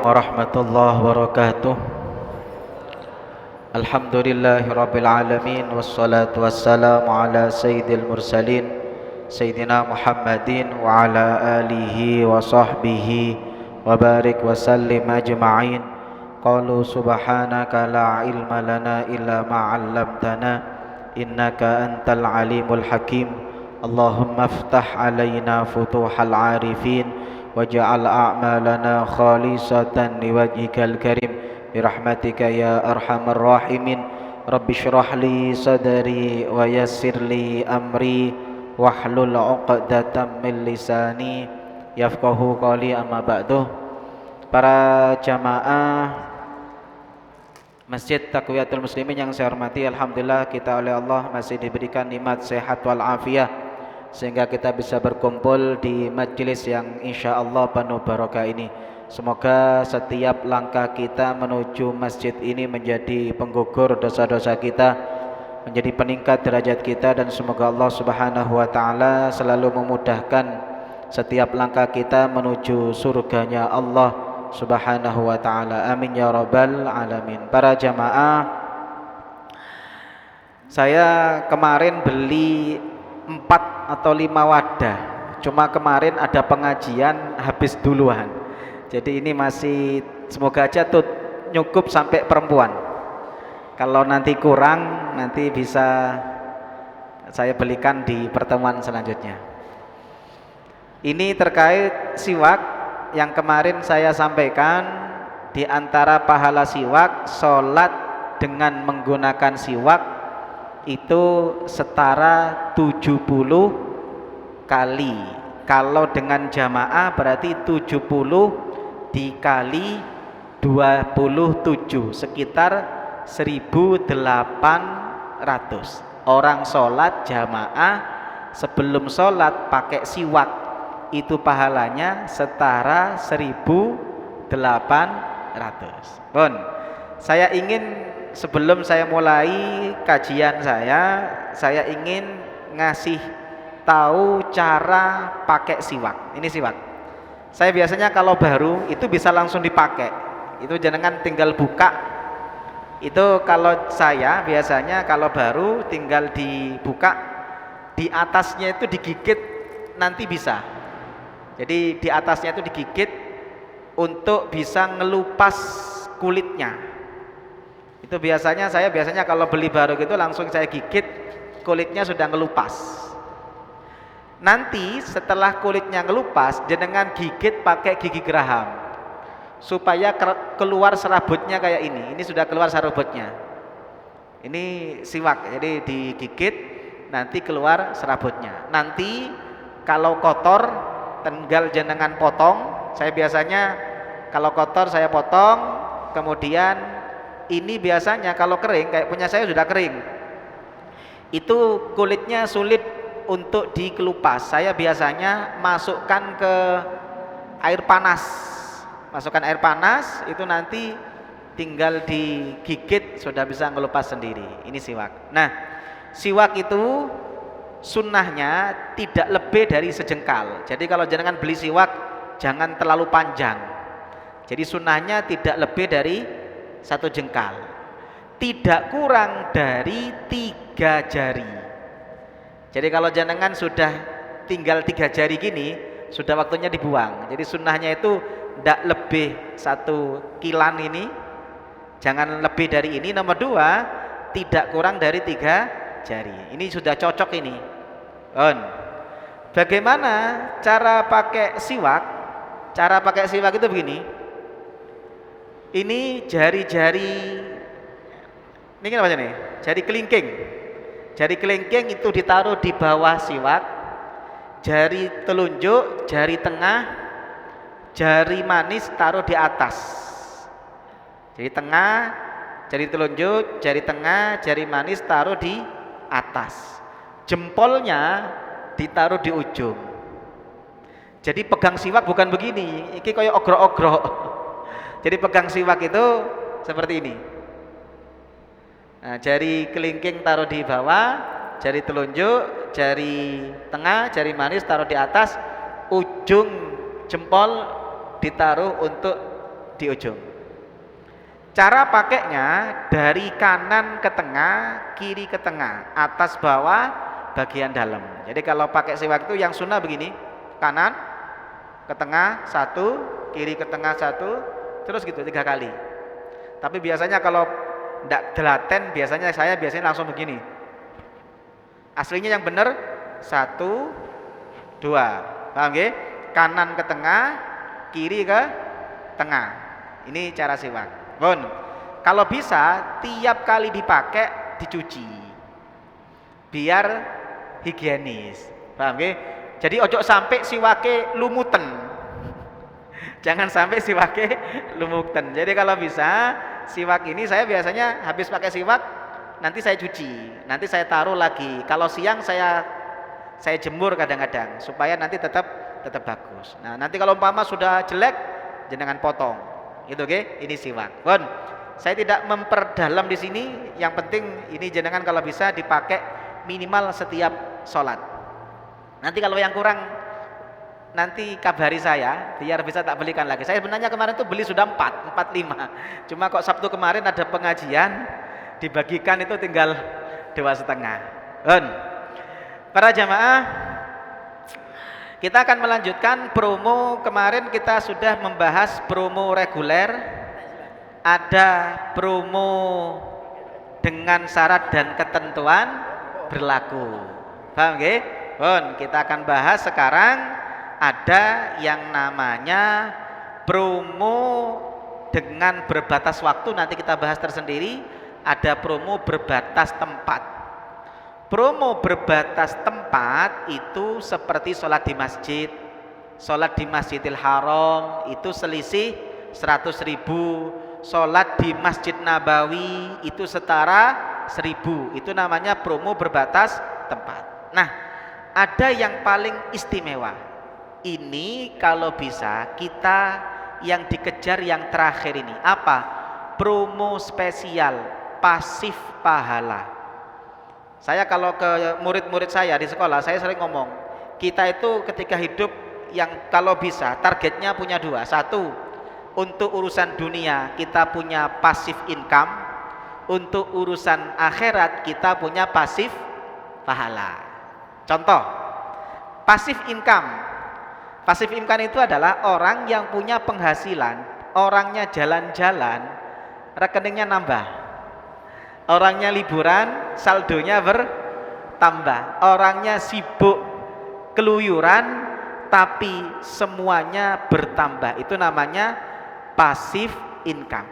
warahmatullahi wabarakatuh. Alhamdulillahirabbil alamin wassalatu wassalamu ala sayyidil mursalin sayyidina Muhammadin wa ala alihi wa sahbihi wa barik wa sallim ajma'in. Qalu subhanaka la ilma lana illa ma 'allamtana innaka antal alimul hakim. Allahumma iftah alaina futuhal arifin waj'al a'malana khalisatan liwajhikal karim birahmatika ya arhamar rahimin. Rabbi shrah li sadri wa yassir li amri wahlul 'uqdatam min lisani yafqahu qawli. Amma ba'du. Para jamaah Masjid Taqwiyatul Muslimin yang saya hormati, alhamdulillah kita oleh Allah masih diberikan nikmat sehat wal afiah sehingga kita bisa berkumpul di majelis yang insyaallah penuh barokah ini. Semoga setiap langkah kita menuju masjid ini menjadi penggugur dosa-dosa kita, menjadi peningkat derajat kita, dan semoga Allah Subhanahu wa taala selalu memudahkan setiap langkah kita menuju surganya Allah Subhanahu wa ta'ala. Amin ya rabbal alamin. Para jamaah, saya kemarin beli 4 atau 5 wadah. Cuma kemarin ada pengajian habis duluan. Jadi ini masih, semoga aja tuh nyukup sampai perempuan. Kalau nanti kurang, nanti bisa saya belikan di pertemuan selanjutnya. Ini terkait siwak yang kemarin saya sampaikan. Di antara pahala siwak, sholat dengan menggunakan siwak itu setara 70 kali. Kalau dengan jamaah berarti 70 dikali 27, sekitar 1800. Orang sholat jamaah sebelum sholat pakai siwak itu pahalanya setara 1800. Bon, saya ingin sebelum saya mulai kajian saya ingin ngasih tahu cara pakai siwak. Ini siwak. Saya biasanya kalau baru itu bisa langsung dipakai. Itu jenengan tinggal buka. Itu kalau saya biasanya kalau baru tinggal dibuka, di atasnya itu digigit nanti bisa. Jadi di atasnya itu digigit untuk bisa ngelupas kulitnya. Itu saya biasanya kalau beli baru gitu langsung saya gigit, kulitnya sudah ngelupas. Nanti setelah kulitnya ngelupas, jenengan gigit pakai gigi geraham supaya keluar serabutnya kayak ini. Ini sudah keluar serabutnya. Ini siwak, jadi digigit nanti keluar serabutnya. Nanti kalau kotor tinggal jenengan potong. Saya biasanya kalau kotor saya potong, kemudian ini biasanya kalau kering, kayak punya saya sudah kering, itu kulitnya sulit untuk dikelupas. Saya biasanya masukkan ke air panas. Masukkan air panas, itu nanti tinggal digigit sudah bisa ngelupas sendiri. Ini siwak. Nah, siwak itu sunnahnya tidak lebih dari sejengkal. Jadi kalau jenengan beli siwak jangan terlalu panjang. Jadi sunnahnya tidak lebih dari 1 jengkal, tidak kurang dari 3 jari. Jadi kalau jenengan sudah tinggal 3 jari gini, sudah waktunya dibuang. Jadi sunnahnya itu tidak lebih 1 kilan ini, jangan lebih dari ini. Nomor 2, tidak kurang dari 3 jari. Ini sudah cocok ini. Bagaimana cara pakai siwak? Cara pakai siwak itu begini. Ini jari-jari, ini apa nih? Jari kelingking. Jari kelingking itu ditaruh di bawah siwak. Jari telunjuk, jari tengah, jari manis taruh di atas. Jari tengah, jari telunjuk, jari tengah, jari manis taruh di atas. Jempolnya ditaruh di ujung. Jadi pegang siwak bukan begini, ini kayak ogrok-ogrok. Jadi pegang siwak itu seperti ini. Nah, jari kelingking taruh di bawah, jari telunjuk, jari tengah, jari manis taruh di atas, ujung jempol ditaruh untuk di ujung. Cara pakainya dari kanan ke tengah, kiri ke tengah, atas bawah, bagian dalam. Jadi kalau pakai siwak itu yang sunnah begini, kanan ke tengah satu, kiri ke tengah satu, terus gitu 3 kali. Tapi biasanya kalau tidak telaten, saya biasanya langsung begini. Aslinya yang benar 1, 2, paham nggih? Kanan ke tengah, kiri ke tengah. Ini cara siwak. Bon, kalau bisa tiap kali dipakai dicuci, biar higienis, paham nggih? Jadi ojo sampai siwake lumutan, jangan sampai siwake lumutan. Jadi kalau bisa siwak ini saya biasanya habis pakai siwak nanti saya cuci, nanti saya taruh lagi. Kalau siang saya jemur kadang-kadang supaya nanti tetap bagus. Nah nanti kalau umpama sudah jelek jenengan potong. Itu oke, ini siwak. Bon, saya tidak memperdalam di sini. Yang penting ini jenengan kalau bisa dipakai minimal setiap sholat. Nanti kalau yang kurang nanti kabari saya biar bisa tak belikan lagi. Saya sebenarnya kemarin tuh beli sudah 4, 5. Cuma kok Sabtu kemarin ada pengajian dibagikan itu tinggal 2,5. Bon, para jamaah, kita akan melanjutkan promo. Kemarin kita sudah membahas promo reguler, ada promo dengan syarat dan ketentuan berlaku. Paham nggih? Bon, kita akan bahas sekarang ada yang namanya promo dengan berbatas waktu, nanti kita bahas tersendiri. Ada promo berbatas tempat. Promo berbatas tempat itu seperti sholat di masjid. Sholat di Masjidil Haram itu selisih 100.000. Sholat di Masjid Nabawi itu setara 1.000. Itu namanya promo berbatas tempat. Nah, ada yang paling istimewa. Ini kalau bisa kita yang dikejar yang terakhir ini. Apa? Promo spesial pasif pahala. Saya kalau ke murid-murid saya di sekolah, saya sering ngomong, kita itu ketika hidup yang kalau bisa targetnya punya 2. 1, untuk urusan dunia kita punya pasif income, untuk urusan akhirat kita punya pasif pahala. Contoh, pasif income. Pasif income itu adalah orang yang punya penghasilan, orangnya jalan-jalan, rekeningnya nambah. Orangnya liburan, saldonya bertambah. Orangnya sibuk keluyuran, tapi semuanya bertambah. Itu namanya pasif income.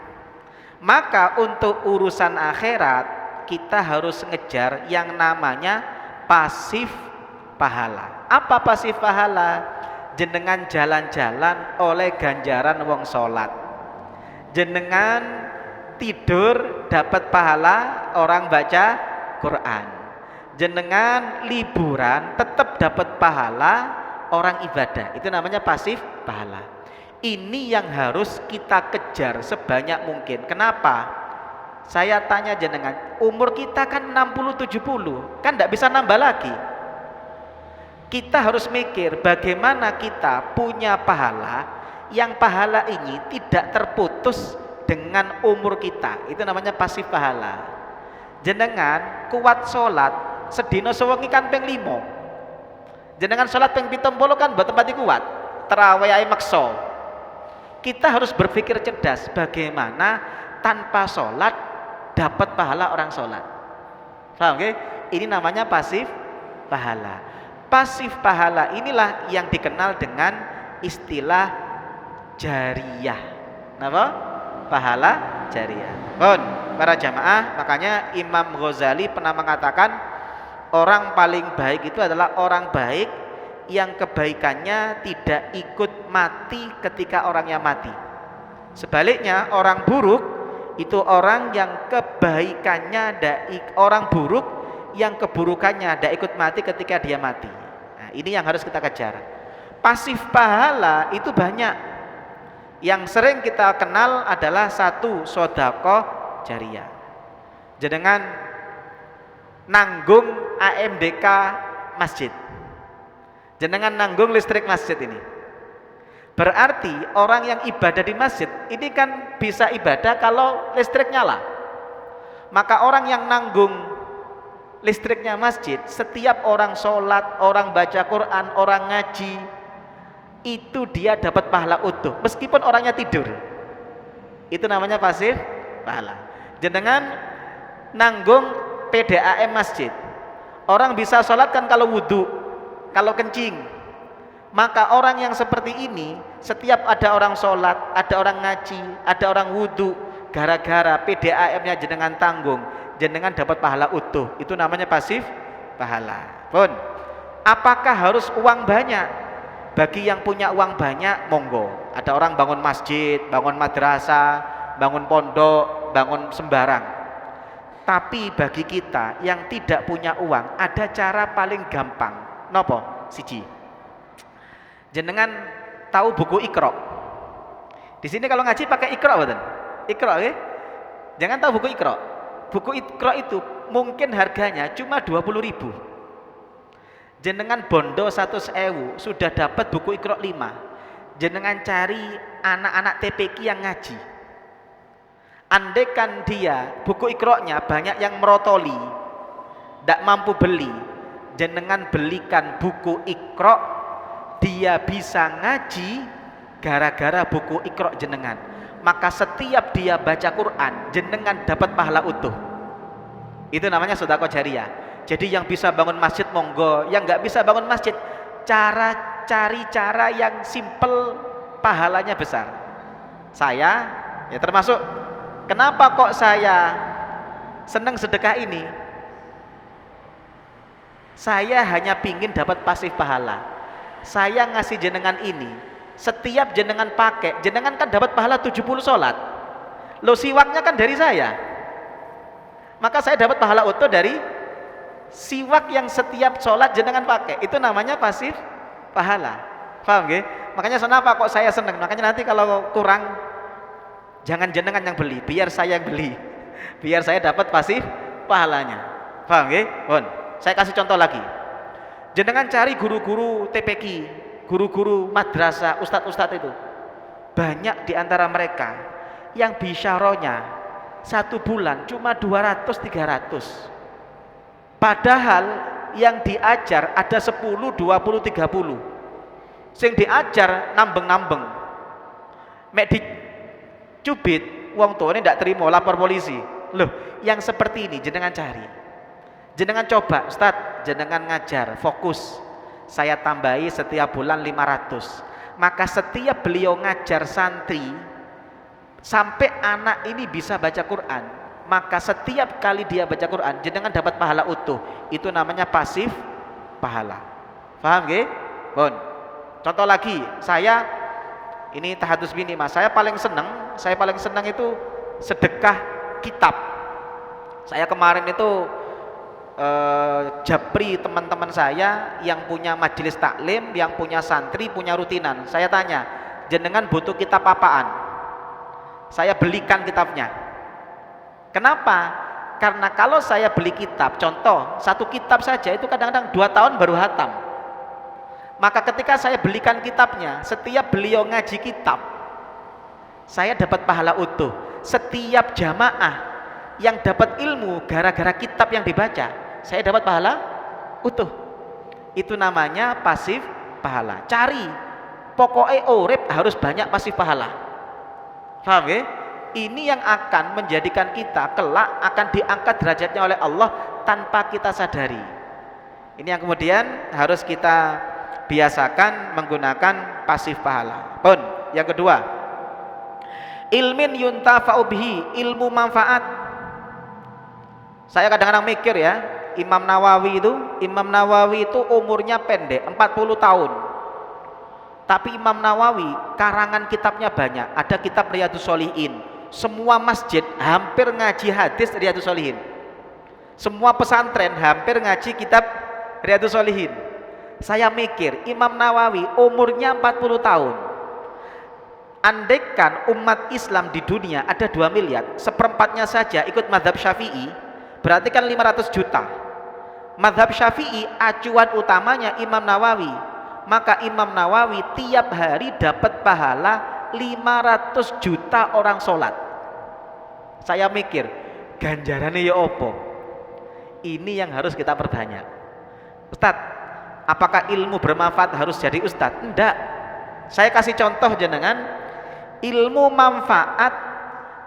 Maka untuk urusan akhirat kita harus ngejar yang namanya pasif pahala. Apa pasif pahala? Jenengan jalan-jalan oleh ganjaran wong sholat. Jenengan tidur dapat pahala orang baca Quran. Jenengan liburan tetap dapat pahala orang ibadah. Itu namanya pasif pahala. Ini yang harus kita kejar sebanyak mungkin. Kenapa? Saya tanya jenengan, umur kita kan 60-70, kan tidak bisa nambah lagi. Kita harus mikir bagaimana kita punya pahala, yang pahala ini tidak terputus dengan umur kita. Itu namanya pasif pahala. Jenengan kuat sholat sedina sewengi kan ping 5. Jenengan sholat ping 70 kan mboten pati kuat. Terawih ae maksa. Kita harus berpikir cerdas bagaimana tanpa sholat dapat pahala orang sholat. Paham nggih? Ini namanya pasif pahala. Pasif pahala inilah yang dikenal dengan istilah jariyah. Napa? Pahala jariyah. Bon, para jamaah, makanya Imam Ghazali pernah mengatakan orang paling baik itu adalah orang baik yang kebaikannya tidak ikut mati ketika orangnya mati. Sebaliknya orang buruk itu orang yang kebaikannya orang buruk yang keburukannya tidak ikut mati ketika dia mati. Nah, ini yang harus kita kejar. Pasif pahala itu banyak. Yang sering kita kenal adalah 1, sedekah jariyah. Jenengan nanggung AMDK masjid. Jenengan nanggung listrik masjid ini. Berarti orang yang ibadah di masjid ini kan bisa ibadah kalau listrik nyala. Maka orang yang nanggung listriknya masjid, setiap orang sholat, orang baca Quran, orang ngaji, itu dia dapat pahala utuh meskipun orangnya tidur. Itu namanya pasif pahala. Jenengan nanggung PDAM masjid, orang bisa sholat kan kalau wudhu, kalau kencing. Maka orang yang seperti ini, setiap ada orang sholat, ada orang ngaji, ada orang wudhu, gara-gara PDAM-nya jenengan tanggung, jenengan dapat pahala utuh. Itu namanya pasif pahala. Pun, apakah harus uang banyak? Bagi yang punya uang banyak, monggo. Ada orang bangun masjid, bangun madrasah, bangun pondok, bangun sembarang. Tapi bagi kita yang tidak punya uang, ada cara paling gampang. Nopo? Siji. Jenengan tahu buku Iqra? Di sini kalau ngaji pakai Iqra, betul? Iqra, okay? Jangan tahu buku Iqra. Buku Iqra itu mungkin harganya cuma 20.000. Jenengan bondo 100.000 sudah dapat buku Iqra 5. Jenengan cari anak-anak TPQ yang ngaji. Andaikan dia buku Iqra-nya banyak yang merotoli, tidak mampu beli, jenengan belikan buku Iqra, dia bisa ngaji gara-gara buku Iqra jenengan. Maka setiap dia baca Quran, jenengan dapat pahala utuh. Itu namanya sedekah jariyah. Jadi yang bisa bangun masjid monggo, yang nggak bisa bangun masjid, cari cara yang simple, pahalanya besar. Saya ya termasuk, kenapa kok saya senang sedekah ini? Saya hanya pingin dapat pasif pahala. Saya ngasih jenengan ini, setiap jenengan pakai, jenengan kan dapat pahala 70 sholat. Loh, siwaknya kan dari saya, maka saya dapat pahala utuh dari siwak yang setiap sholat jenengan pakai. Itu namanya pasif pahala. Paham gak? Makanya kenapa kok saya seneng. Makanya nanti kalau kurang, jangan jenengan yang beli, biar saya yang beli, biar saya dapat pasif pahalanya. Paham gak? Bon, saya kasih contoh lagi. Jenengan cari guru-guru TPQ, guru-guru madrasah, ustadz-ustadz itu, banyak di antara mereka yang bisyarahnya 1 bulan cuma 200-300. Padahal yang diajar ada 10, 20, 30. Sing diajar nambeng-nambeng. Mek dicubit, wong tuane ndak terima, lapor polisi. Loh, yang seperti ini jenengan cari. Jenengan coba, Ustadz, jenengan ngajar, fokus. Saya tambahi setiap bulan 500. Maka setiap beliau ngajar santri sampai anak ini bisa baca Quran, maka setiap kali dia baca Quran jenengan dapat pahala utuh. Itu namanya pasif pahala. Paham nggih? Bon. Contoh lagi, saya ini tahadus bini Mas, saya paling senang itu sedekah kitab. Saya kemarin itu japri teman-teman saya yang punya majelis taklim, yang punya santri, punya rutinan. Saya tanya, jenengan butuh kitab apaan? Saya belikan kitabnya. Kenapa? Karena kalau saya beli kitab, contoh satu kitab saja itu kadang-kadang 2 tahun baru hatam. Maka ketika saya belikan kitabnya, setiap beliau ngaji kitab, saya dapat pahala utuh. Setiap jamaah yang dapat ilmu gara-gara kitab yang dibaca, saya dapat pahala utuh. Itu namanya pasif pahala. Cari, pokoknya urip harus banyak pasif pahala. Paham ya? Ini yang akan menjadikan kita kelak akan diangkat derajatnya oleh Allah tanpa kita sadari. Ini yang kemudian harus kita biasakan menggunakan pasif pahala. Pun yang kedua, ilmin yuntafa'u bihi, ilmu manfaat. Saya kadang-kadang mikir ya, Imam Nawawi itu umurnya pendek, 40 tahun. Tapi Imam Nawawi karangan kitabnya banyak. Ada kitab Riyadhus Shalihin. Semua masjid hampir ngaji hadis Riyadhus Shalihin. Semua pesantren hampir ngaji kitab Riyadhus Shalihin. Saya mikir, Imam Nawawi umurnya 40 tahun. Andaikan umat Islam di dunia ada 2 miliar, seperempatnya saja ikut mazhab Syafi'i, berarti kan 500 juta. Mazhab Syafi'i acuan utamanya Imam Nawawi. maka Imam Nawawi tiap hari dapat pahala 500 juta orang sholat. Saya mikir, ganjarannya ya opo? Ini yang harus kita perbanyak. Ustadz, apakah ilmu bermanfaat harus jadi ustadz? Enggak. Saya kasih contoh jenengan, ilmu manfaat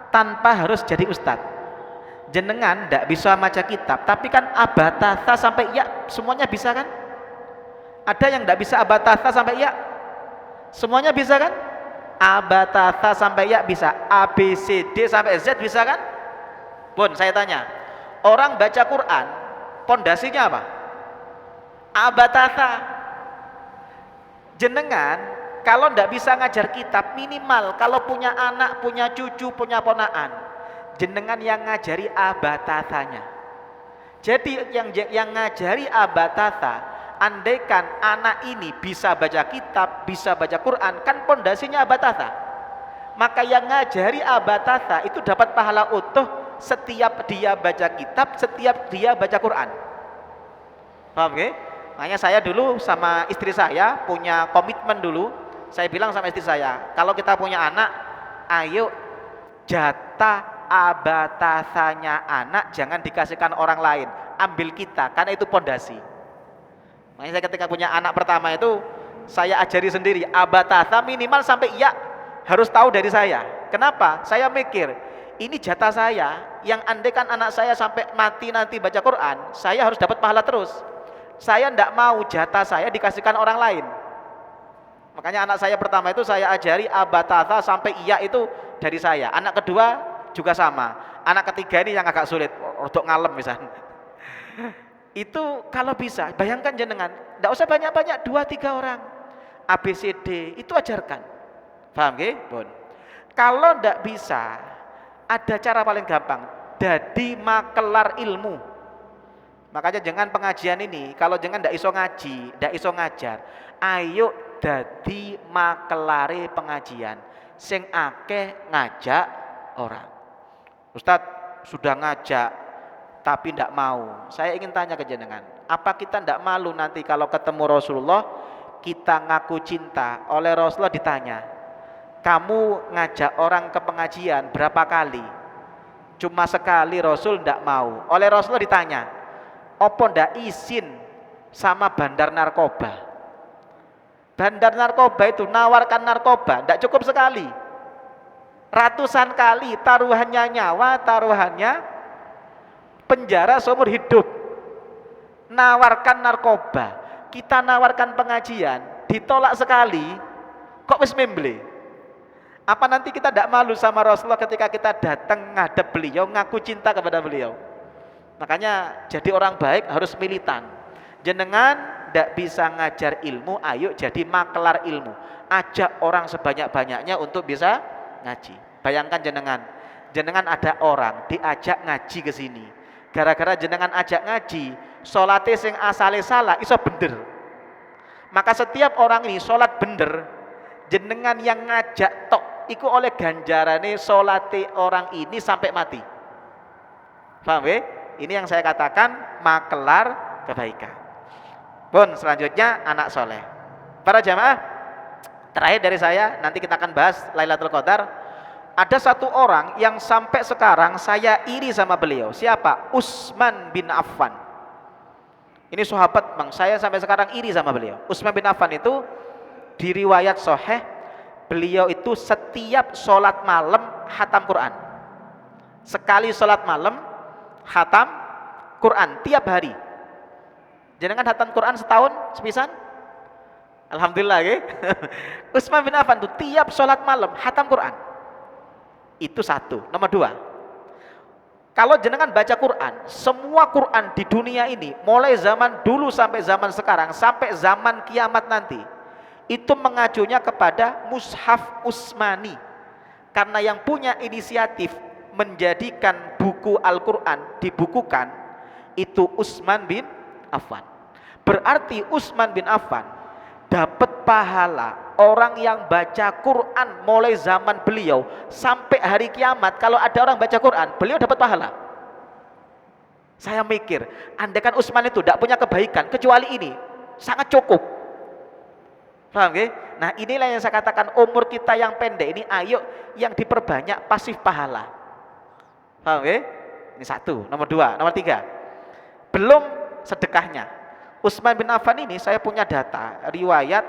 tanpa harus jadi ustadz. Jenengan enggak bisa baca kitab, tapi kan abatatha sampai ya semuanya bisa kan? Ada yang enggak bisa abatatha sampai ya? Semuanya bisa kan? Abatatha sampai ya bisa, A B C D sampai Z bisa kan? Bun, saya tanya, orang baca Quran pondasinya apa? Abatatha. Jenengan kalau ndak bisa ngajar kitab, minimal kalau punya anak, punya cucu, punya ponaan, jenengan yang ngajari abatathanya. Jadi yang ngajari abatatha, andaikan anak ini bisa baca kitab, bisa baca Quran, kan pondasinya abatatha. Maka yang ngajari abatatha itu dapat pahala utuh setiap dia baca kitab, setiap dia baca Quran. Paham ya? Makanya saya dulu sama istri saya punya komitmen dulu. Saya bilang sama istri saya, kalau kita punya anak, ayo jatah abatathanya anak jangan dikasihkan orang lain, ambil kita, karena itu pondasi. Makanya saya ketika punya anak pertama itu, saya ajari sendiri, abatatha minimal sampai ya harus tahu dari saya. Kenapa? Saya mikir, ini jatah saya, yang andaikan anak saya sampai mati nanti baca Quran, saya harus dapat pahala terus. Saya tidak mau jatah saya dikasihkan orang lain. Makanya anak saya pertama itu saya ajari abatatha sampai iya itu dari saya. Anak kedua juga sama. Anak ketiga ini yang agak sulit, untuk ngalem misalnya. Itu kalau bisa, bayangkan jenengan, tidak usah banyak-banyak, 2-3 orang. ABCD itu ajarkan. Paham nggih, Bun? Kalau tidak bisa, ada cara paling gampang, dadi makelar ilmu. Makanya jangan pengajian ini, kalau jangan ndak iso ngaji, ndak iso ngajar, ayo dadi makelare pengajian, sing akeh ngajak orang. Ustadz sudah ngajak tapi ndak mau. Saya ingin tanya ke jenengan, apa kita ndak malu nanti kalau ketemu Rasulullah, kita ngaku cinta, oleh Rasulullah ditanya, kamu ngajak orang ke pengajian berapa kali? Cuma sekali, Rasul ndak mau. Oleh Rasulullah ditanya, opo ndak izin sama bandar narkoba? Bandar narkoba itu nawarkan narkoba, ndak cukup sekali, ratusan kali, taruhannya nyawa, taruhannya penjara seumur hidup. Nawarkan narkoba, kita nawarkan pengajian, ditolak sekali, kok wis memble? Apa nanti kita tidak malu sama Rasulullah ketika kita datang ngadep beliau, ngaku cinta kepada beliau? Makanya jadi orang baik harus militan. Jenengan tidak bisa ngajar ilmu, ayo jadi makelar ilmu. Ajak orang sebanyak-banyaknya untuk bisa ngaji. Bayangkan jenengan ada orang diajak ngaji ke sini. Gara-gara jenengan ajak ngaji, salate sing asale salah iso bener. Maka setiap orang ini salat bener, jenengan yang ngajak tok iku oleh ganjarane salate orang ini sampai mati. Paham ya? Ini yang saya katakan makelar kebaikan. Bun, selanjutnya anak soleh. Para jamaah, terakhir dari saya, nanti kita akan bahas Lailatul Qadar. Ada satu orang yang sampai sekarang saya iri sama beliau. Siapa? Utsman bin Affan. Ini sahabat bang, saya sampai sekarang iri sama beliau. Utsman bin Affan itu di riwayat sahih, beliau itu setiap sholat malam khatam Quran. Sekali sholat malam khatam Quran tiap hari. Jenengan khatam Quran setahun sepisan? Alhamdulillah ya. Utsman bin Affan itu tiap sholat malam khatam Quran. Itu satu. Nomor dua, kalau jenengan baca Quran, semua Quran di dunia ini, mulai zaman dulu sampai zaman sekarang, sampai zaman kiamat nanti, itu mengacunya kepada Mushaf Utsmani. Karena yang punya inisiatif menjadikan buku Al-Quran dibukukan, itu Utsman bin Affan. Berarti Utsman bin Affan dapat pahala orang yang baca Quran mulai zaman beliau sampai hari kiamat. Kalau ada orang baca Quran, beliau dapat pahala. Saya mikir, andaikan Utsman itu tidak punya kebaikan kecuali ini, sangat cukup. Paham nggih? Nah, inilah yang saya katakan umur kita yang pendek ini ayo yang diperbanyak pasif pahala. Paham nggih? Ini satu, nomor dua, nomor tiga. Belum sedekahnya. Utsman bin Affan ini saya punya data, riwayat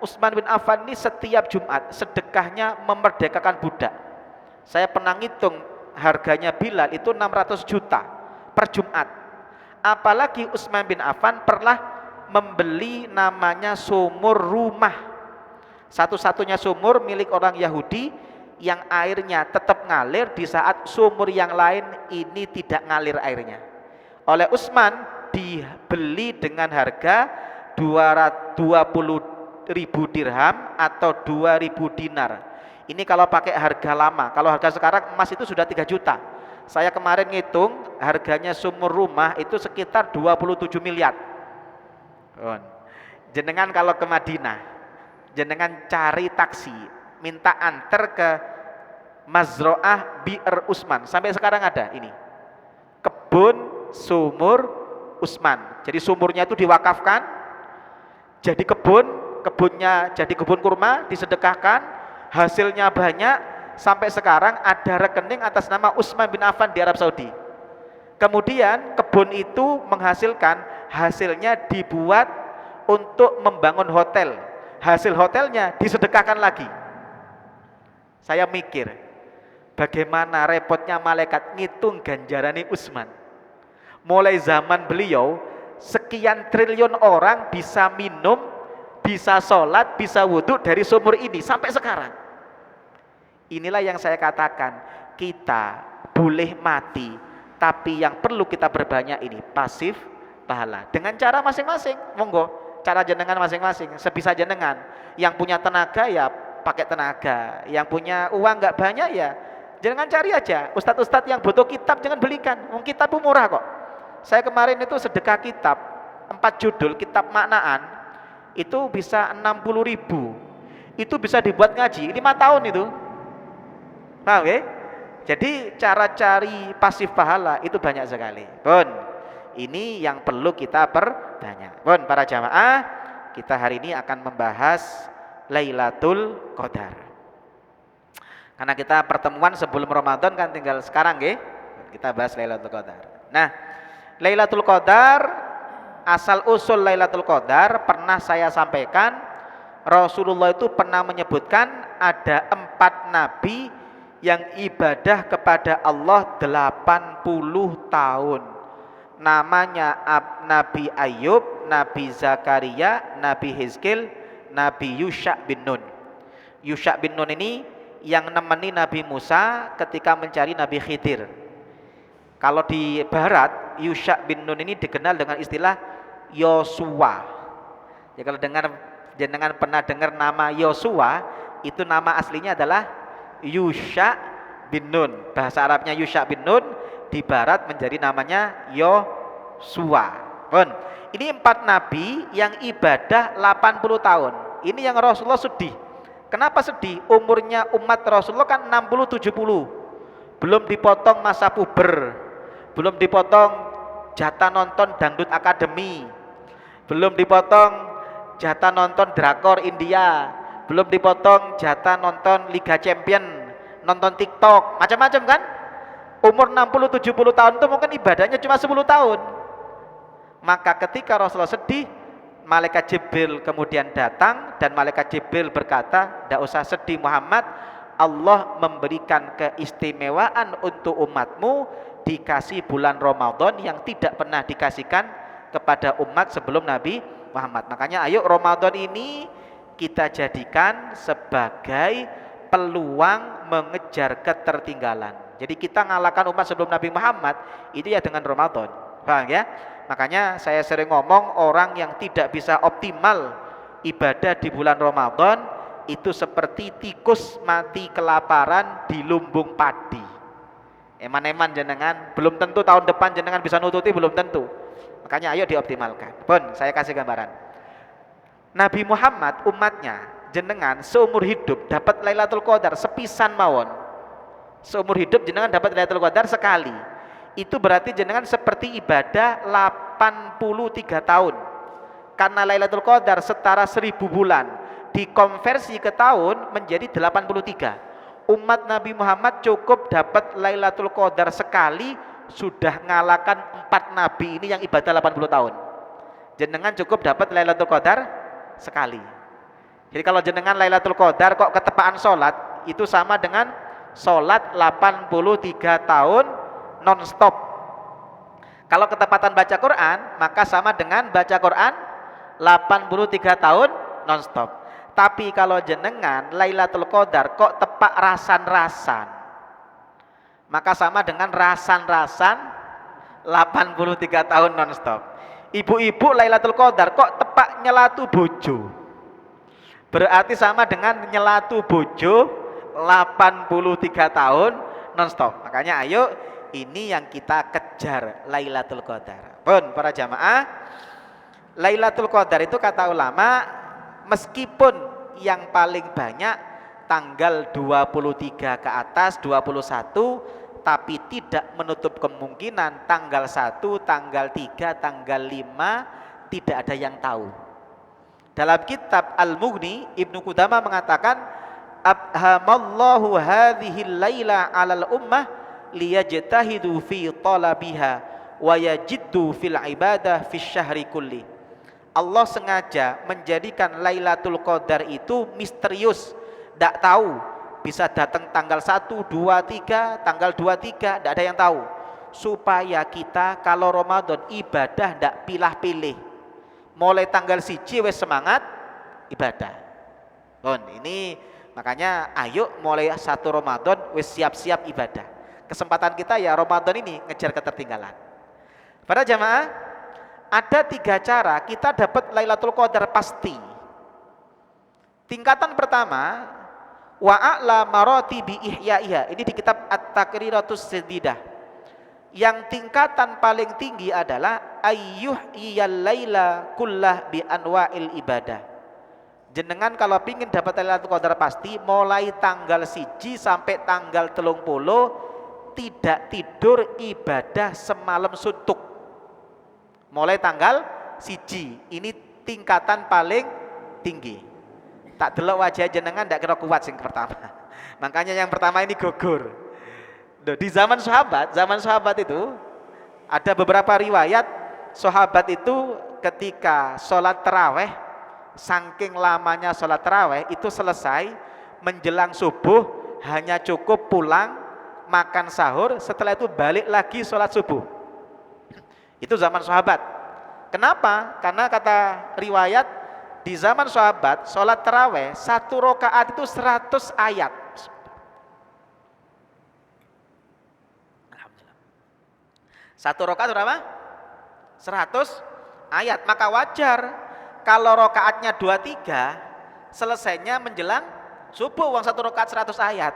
Utsman bin Affan ini setiap Jumat sedekahnya memerdekakan budak. Saya pernah ngitung harganya Bilal itu 600 juta per Jumat. Apalagi Utsman bin Affan pernah membeli namanya sumur rumah. Satu-satunya sumur milik orang Yahudi yang airnya tetap ngalir di saat sumur yang lain ini tidak ngalir airnya. Oleh Utsman dibeli dengan harga 220.000 dirham atau 2.000 dinar. Ini kalau pakai harga lama. Kalau harga sekarang emas itu sudah 3 juta. Saya kemarin ngitung harganya sumur rumah itu sekitar 27 miliar. Jenengan kalau ke Madinah, jenengan cari taksi, minta antar ke Mazro'ah Bi'r Utsman. Sampai sekarang ada ini. Kebun sumur Utsman. Jadi sumurnya itu diwakafkan jadi kebun, kebunnya jadi kebun kurma, disedekahkan, hasilnya banyak, sampai sekarang ada rekening atas nama Utsman bin Affan di Arab Saudi. Kemudian kebun itu menghasilkan, hasilnya dibuat untuk membangun hotel, hasil hotelnya disedekahkan lagi. Saya mikir bagaimana repotnya malaikat ngitung ganjarani Utsman. Mulai zaman beliau sekian triliun orang bisa minum, bisa sholat, bisa wudhu dari sumur ini sampai sekarang. Inilah yang saya katakan, kita boleh mati, tapi yang perlu kita berbanyak ini pasif pahala dengan cara masing-masing. Monggo, cara jenengan masing-masing, sebisa jenengan. Yang punya tenaga ya pakai tenaga, yang punya uang nggak banyak ya jangan cari aja ustadz-ustadz yang butuh kitab, jangan belikan, kitab pun murah kok. Saya kemarin itu sedekah kitab 4 judul kitab maknaan itu bisa 60.000, itu bisa dibuat ngaji 5 tahun itu. Paham ya? Jadi cara cari pasif pahala itu banyak sekali. Pun ini yang perlu kita perbanyak. Pun para jamaah, kita hari ini akan membahas Lailatul Qadar. Karena kita pertemuan sebelum Ramadan kan tinggal sekarang nggih. Kita bahas Lailatul Qadar. Nah, Lailatul Qadar, asal usul Lailatul Qadar pernah saya sampaikan, Rasulullah itu pernah menyebutkan ada 4 nabi yang ibadah kepada Allah 80 tahun. Namanya Nabi Ayub, Nabi Zakaria, Nabi Hizkil, Nabi Yusha bin Nun. Yusha bin Nun ini yang nemeni Nabi Musa ketika mencari Nabi Khidir. Kalau di barat, Yusha bin Nun ini dikenal dengan istilah Yosua. Ya, kalau jenengan pernah dengar nama Yosua, itu nama aslinya adalah Yusha bin Nun. Bahasa Arabnya Yusha bin Nun, di barat menjadi namanya Yosua. Ini 4 nabi yang ibadah 80 tahun. Ini yang Rasulullah sedih. Kenapa sedih? Umurnya umat Rasulullah kan 60-70. Belum dipotong masa puber, belum dipotong jatah nonton dangdut akademi, belum dipotong jatah nonton drakor India, belum dipotong jatah nonton Liga Champion, nonton TikTok, macam-macam kan. Umur 60-70 tahun itu mungkin ibadahnya cuma 10 tahun. Maka ketika Rasulullah sedih, malaikat Jibril kemudian datang dan malaikat Jibril berkata, "Tidak usah sedih Muhammad, Allah memberikan keistimewaan untuk umatmu, dikasih bulan Ramadan yang tidak pernah dikasihkan kepada umat sebelum Nabi Muhammad." Makanya ayo Ramadan ini kita jadikan sebagai peluang mengejar ketertinggalan. Jadi kita ngalahkan umat sebelum Nabi Muhammad itu ya dengan Ramadan. Paham ya? Makanya saya sering ngomong, orang yang tidak bisa optimal ibadah di bulan Ramadan itu seperti tikus mati kelaparan di lumbung padi. Eman-eman jenengan, belum tentu tahun depan jenengan bisa nututi, belum tentu. Makanya ayo dioptimalkan. Pun saya kasih gambaran. Nabi Muhammad umatnya jenengan seumur hidup dapat Lailatul Qadar sepisan mawon. Seumur hidup jenengan dapat Lailatul Qadar sekali. Itu berarti jenengan seperti ibadah 83 tahun. Karena Lailatul Qadar setara 1000 bulan. dikonversi ke tahun menjadi 83. Umat Nabi Muhammad cukup dapat Lailatul Qadar sekali sudah ngalahkan 4 nabi ini yang ibadah 80 tahun. Jenengan cukup dapat Lailatul Qadar sekali. Jadi kalau jenengan Lailatul Qadar kok ketepaan sholat, itu sama dengan sholat 83 tahun non-stop. Kalau ketepatan baca Quran, maka sama dengan baca Quran 83 tahun non-stop. Tapi kalau jenengan Lailatul Qadar kok tepak rasan-rasan, maka sama dengan rasan-rasan 83 tahun non-stop. Ibu-ibu Lailatul Qadar kok tepak nyelatu bojo, berarti sama dengan nyelatu bojo 83 tahun non-stop. Makanya ayo, ini yang kita kejar, Lailatul Qadar. Pun para jamaah, Lailatul Qadar itu kata ulama, meskipun yang paling banyak tanggal 23 ke atas, 21, tapi tidak menutup kemungkinan tanggal 1, tanggal 3, tanggal 5 tidak ada yang tahu. Dalam kitab Al-Mughni, Ibnu Qudamah mengatakan, abhamallahu hadhil laila 'alal ummah liyajtahidu fi talabiha wa yajiddu fil ibadah fi syahri kulli. Allah sengaja menjadikan Lailatul Qadar itu misterius, tidak tahu, bisa datang tanggal 1, 2, 3, tanggal 23, tidak ada yang tahu, supaya kita kalau Ramadan ibadah tidak pilih-pilih, mulai tanggal 1 wes semangat ibadah. Ini makanya ayo mulai 1 Ramadan wes siap-siap ibadah. Kesempatan kita ya Ramadan ini ngejar ketertinggalan. Para jamaah, ada 3 cara kita dapat Lailatul Qadar pasti. Tingkatan pertama, wa a'la maratibi ihyaiha. Ini di kitab At-Taqriratus Sadidah. Yang tingkatan paling tinggi adalah ayyuhiyal laila kullah bi anwa'il ibadah. Jenengan kalau pingin dapat Lailatul Qadar pasti, mulai tanggal 1 sampai tanggal 30 tidak tidur ibadah semalam suntuk. Mulai tanggal 1, ini tingkatan paling tinggi. Tak delok wajah jenengan ndak kira kuat sing pertama. Makanya yang pertama ini gugur. Di zaman sahabat itu ada beberapa riwayat sahabat itu ketika sholat taraweh, saking lamanya sholat taraweh itu selesai menjelang subuh hanya cukup pulang makan sahur, setelah itu balik lagi sholat subuh. Itu zaman sahabat. Kenapa? Karena kata riwayat di zaman sahabat sholat taraweh 1 rakaat itu 100 ayat. Alhamdulillah. 1 rakaat berapa? 100 ayat. Maka wajar kalau rakaatnya 23 selesainya menjelang subuh, uang 1 rakaat 100 ayat.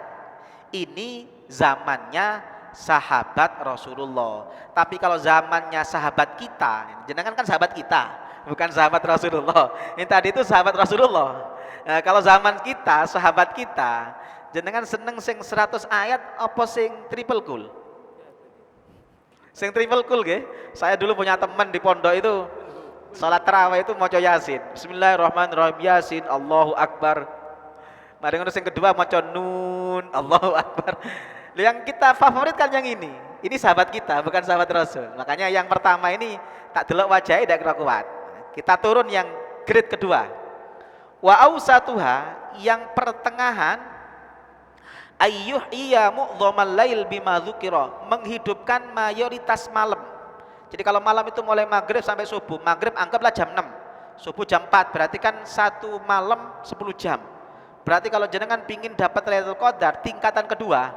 Ini zamannya sahabat Rasulullah. Tapi kalau zamannya sahabat kita, jenengan kan sahabat kita, bukan sahabat Rasulullah. Ini tadi itu sahabat Rasulullah. Nah, kalau zaman kita, sahabat kita, jenengan seneng sing 100 ayat apa sing triple cool? Sing triple cool nggih. Saya dulu punya teman di pondok itu salat tarawih itu maca Yasin. Bismillahirrahmanirrahim, Yasin, Allahu Akbar. Mari ngono sing kedua maca Nun, Allahu Akbar. Yang kita favoritkan yang ini sahabat kita, bukan sahabat Rasul. Makanya yang pertama ini tak delok wajahnya tidak kira kuat. Kita turun yang grade kedua. Wa ausatuha, yang pertengahan, ayyuhiyya mu'dhamal lail bima dzukira, menghidupkan mayoritas malam. Jadi kalau malam itu mulai maghrib sampai subuh, maghrib anggaplah jam 6, subuh jam 4, berarti kan 1 malam 10 jam. Berarti kalau jenengan pingin dapat Lailatul Qadar tingkatan kedua,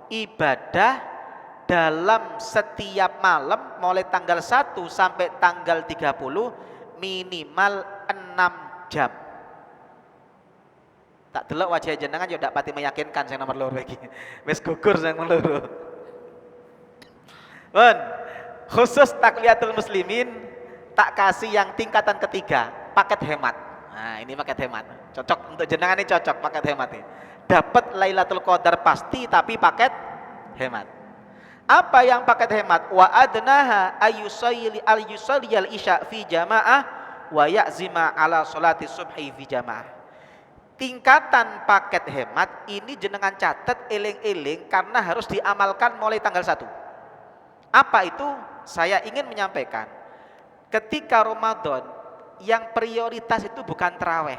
ibadah dalam setiap malam mulai tanggal 1 sampai tanggal 30 minimal 6 jam. Tak delok wajah jenengan yo ndak pati meyakinkan sing nomor loro iki. Wis gugur sing nomor loro. Khusus takliyatul muslimin tak kasih yang tingkatan ketiga, paket hemat. Nah, ini paket hemat. Cocok untuk jenengan, ini cocok paket hemat ini. Dapat Lailatul Qadar pasti tapi paket hemat. Apa yang paket hemat? Wa adnaha ayyusalliyal isya fi jamaah wa ya'zima ala salati subhi fi jamaah. tingkatan paket hemat ini jenengan catat eling-eling karena harus diamalkan mulai tanggal 1. Apa itu? Saya ingin menyampaikan ketika Ramadan yang prioritas itu bukan taraweh.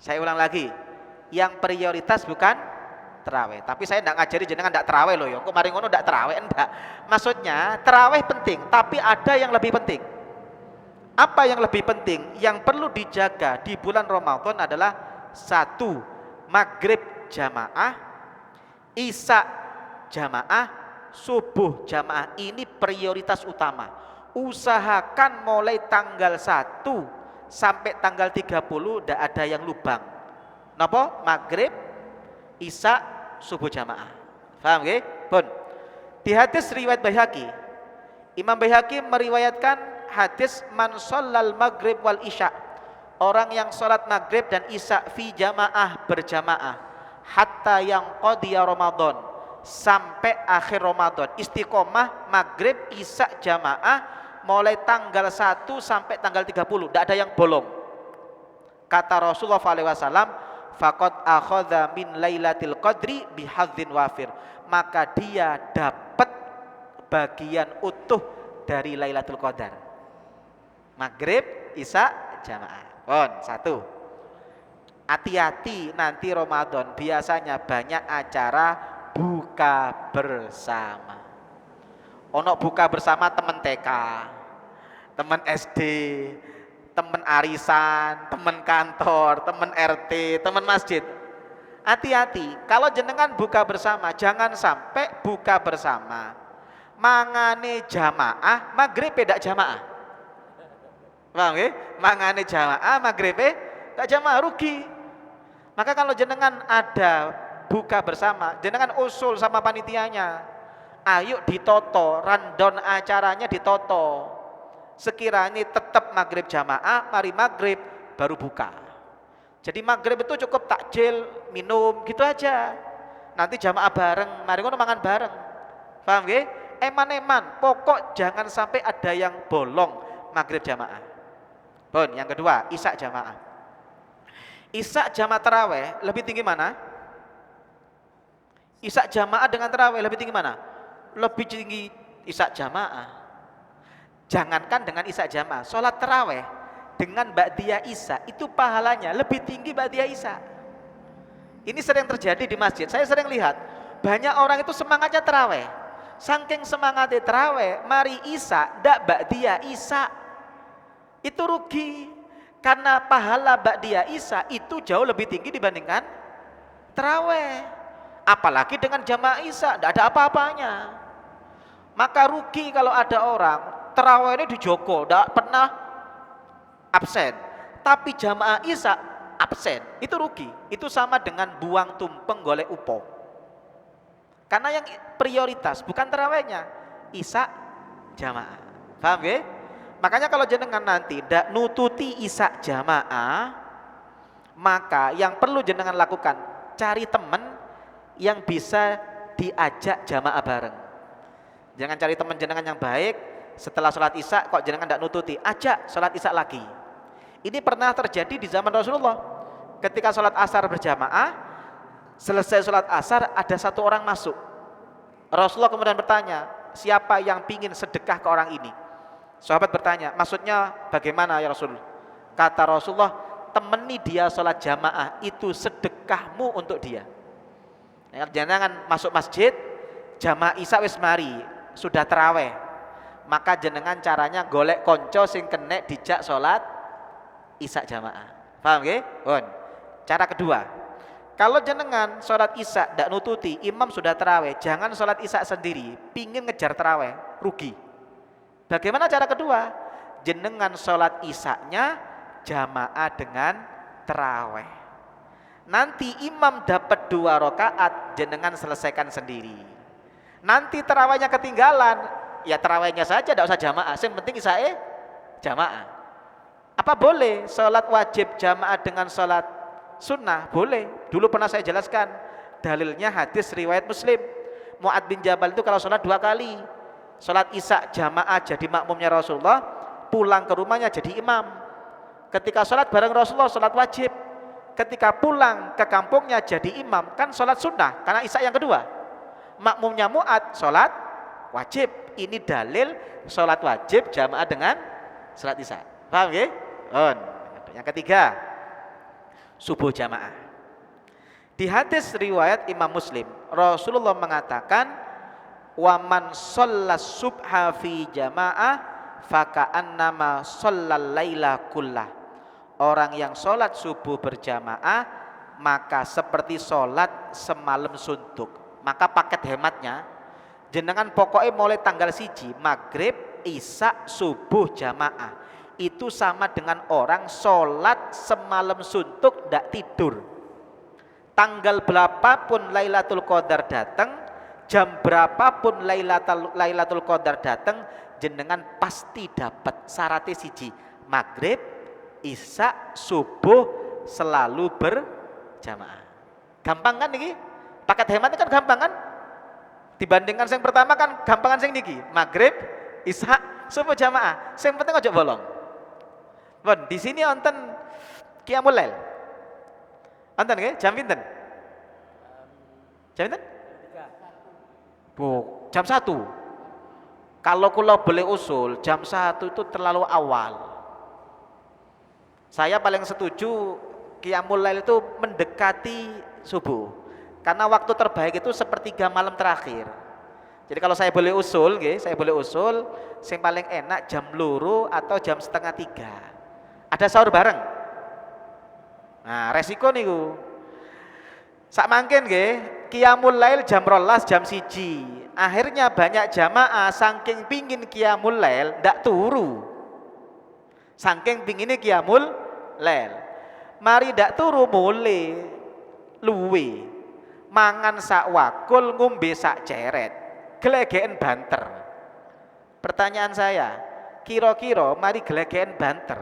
Saya ulang lagi, yang prioritas bukan taraweh. Tapi saya tidak ngajari jenengan tidak taraweh loh ya. Kemarin ngono tidak taraweh enggak. Maksudnya taraweh penting, tapi ada yang lebih penting. Apa yang lebih penting? Yang perlu dijaga di bulan Ramadan adalah 1. Maghrib jamaah, isya jamaah, subuh jamaah. Ini prioritas utama. Usahakan mulai tanggal 1 sampai tanggal 30 tidak ada yang lubang. Napa? Maghrib, isya, subuh jamaah. Paham nggih? Pun. Di hadis riwayat Baihaqi, Imam Baihaqi meriwayatkan hadis man shallal maghrib wal isya, orang yang sholat maghrib dan isya fi jamaah berjamaah hatta yang qadiya Ramadan, sampai akhir Ramadan, istiqomah maghrib isya jamaah mulai tanggal 1 sampai tanggal 30, tidak ada yang bolong. Kata Rasulullah SAW, faqad akhadha min lailatul qadri bihadzin wafir, maka dia dapat bagian utuh dari Lailatul Qadar. Maghrib, isya, jamaah. 1. Hati-hati nanti Ramadan biasanya banyak acara buka bersama. Ono buka bersama teman TK, teman SD, teman arisan, teman kantor, teman RT, teman masjid. Hati-hati, kalau jenengan buka bersama jangan sampai buka bersama mangane jamaah, maghrib tidak jamaah. Paham nggih? Mangane jamaah, maghrib enggak jamaah, rugi. Maka kalau jenengan ada buka bersama, jenengan usul sama panitianya, ayo ditoto, rundown acaranya ditoto. Sekiranya tetap maghrib jamaah, mari maghrib baru buka. Jadi maghrib itu cukup takjil, minum gitu aja. Nanti jamaah bareng, mari ngono mangan bareng. Paham nggih? Eman-eman, pokok jangan sampai ada yang bolong maghrib jamaah. Bon, yang kedua, isya jamaah. Isya jamaah taraweh lebih tinggi mana? Isya jamaah dengan taraweh lebih tinggi mana? Lebih tinggi isya jamaah. Jangankan dengan isya jamaah, sholat taraweh dengan ba'diyah isya itu pahalanya lebih tinggi ba'diyah isya. Ini sering terjadi di masjid. Saya sering lihat banyak orang itu semangatnya taraweh. Saking semangatnya taraweh, mari isya ndak ba'diyah isya. Itu rugi karena pahala ba'diyah isya itu jauh lebih tinggi dibandingkan taraweh. Apalagi dengan jamaah isya tidak ada apa-apanya. Maka rugi kalau ada orang taraweh ini di Joko tidak pernah absen, tapi jamaah isya absen, itu rugi. Itu sama dengan buang tumpeng golek upo. Karena yang prioritas bukan tarawehnya, isya jamaah. Paham ya? Makanya kalau jenengan nanti tidak nututi isya jamaah, maka yang perlu jenengan lakukan, cari teman yang bisa diajak jamaah bareng. Jangan cari teman jenengan yang baik, setelah sholat isya kok jenengan tidak nututi, ajak sholat isya lagi. Ini pernah terjadi di zaman Rasulullah. Ketika sholat asar berjamaah, selesai sholat asar ada satu orang masuk. Rasulullah kemudian bertanya, siapa yang pingin sedekah ke orang ini? Sahabat bertanya, maksudnya bagaimana ya Rasul? Kata Rasulullah, temani dia sholat jamaah, itu sedekahmu untuk dia. Jangan masuk masjid, jamaah isya wis mari, sudah taraweh. Maka jenengan caranya golek konco sing kenek dijak sholat isya jamaah. Paham nggih? Cara kedua, kalau jenengan sholat isya tidak nututi, imam sudah taraweh, jangan sholat isya sendiri, pingin ngejar taraweh, rugi. Bagaimana cara kedua? Jenengan sholat isya-nya jamaah dengan taraweh. Nanti imam dapat 2 rakaat, jenengan selesaikan sendiri. Nanti tarawehnya ketinggalan, ya tarawehnya saja, tidak usah jamaah. Yang penting isya jamaah. Apa boleh sholat wajib jamaah dengan sholat sunnah? Boleh. Dulu pernah saya jelaskan. Dalilnya hadis riwayat Muslim. Mu'ad bin Jabal itu kalau sholat 2 kali. Sholat isya jamaah jadi makmumnya Rasulullah, pulang ke rumahnya jadi imam. Ketika sholat bareng Rasulullah, sholat wajib. ketika pulang ke kampungnya jadi imam kan sholat sunnah karena isya yang kedua. Makmumnya muat sholat wajib. Ini dalil sholat wajib jamaah dengan sholat isya. Paham ya? Yang ketiga, subuh jamaah. Di hadis riwayat Imam Muslim, Rasulullah mengatakan, "Waman shollas subha fi jamaah faka'annama shollal laila kullah." Orang yang sholat subuh berjamaah maka seperti sholat semalam suntuk. Maka paket hematnya jenengan pokoknya mulai tanggal 1 maghrib, isya, subuh jamaah itu sama dengan orang sholat semalam suntuk tidak tidur. Tanggal berapapun Lailatul Qadar datang, jam berapapun Lailatul Qadar datang, jenengan pasti dapat syaratnya 1 maghrib, isya, subuh selalu berjamaah. Gampang kan ini? Paket hematnya kan gampang kan? Dibandingkan yang pertama kan gampangan yang niki, maghrib, isya, subuh jamaah. Yang penting aja bolong. Bon, di sini wonten qiyamul lail. Wonten nggih? Jam pinten? Jam pinten? Jam 1. Kalau kula boleh usul, jam 1 itu terlalu awal. Saya paling setuju qiyamul lail itu mendekati subuh. Karena waktu terbaik itu sepertiga malam terakhir. Jadi kalau saya boleh usul, saya boleh usul, yang paling enak jam 2 atau jam 2:30. Ada sahur bareng. Nah, resiko niku. Sak mangken qiyamul lail jam 12, jam 1. Akhirnya banyak jamaah saking pingin qiyamul lail ndak turu. Saking pinginnya qiyamul lail. Mari ndak turu mulai luwe. Mangan sak wakul, ngombe sak ceret, gelegeken banter. Pertanyaan saya, kira-kira mari gelegeken banter,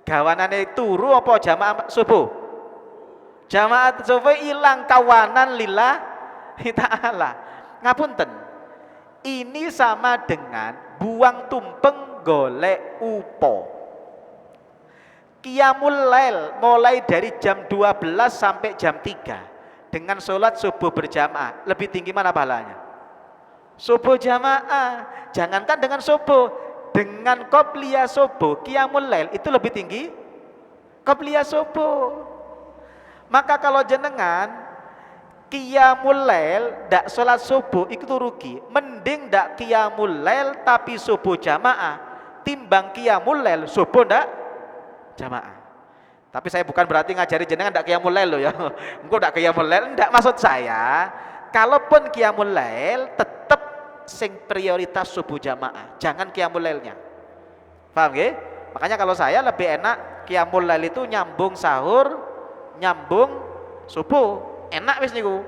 gawanane turu apa jamaah subuh? Jamaah subuh ilang kawanan lillahi ta'ala. Ngapunten, ini sama dengan buang tumpeng golek upo. Qiyamul lail mulai dari jam 12 sampai jam 3 dengan sholat subuh berjamaah, lebih tinggi mana pahalanya? Subuh jamaah. Jangankan dengan subuh, dengan qobliyah subuh, qiyamul lail itu lebih tinggi qobliyah subuh. Maka kalau jenengan qiyamul lail ndak sholat subuh itu rugi. Mending ndak qiyamul lail tapi subuh jamaah timbang qiyamul lail subuh ndak jamaah. Tapi saya bukan berarti ngajari jenengan ndak qiyamul lail loh ya. Engko ndak qiyamul lail, ndak, maksud saya kalaupun qiyamul lail tetap sing prioritas subuh jamaah, jangan qiyamul lailnya. Paham nggih? Makanya kalau saya lebih enak qiyamul lail itu nyambung sahur, nyambung subuh. Enak wis niku.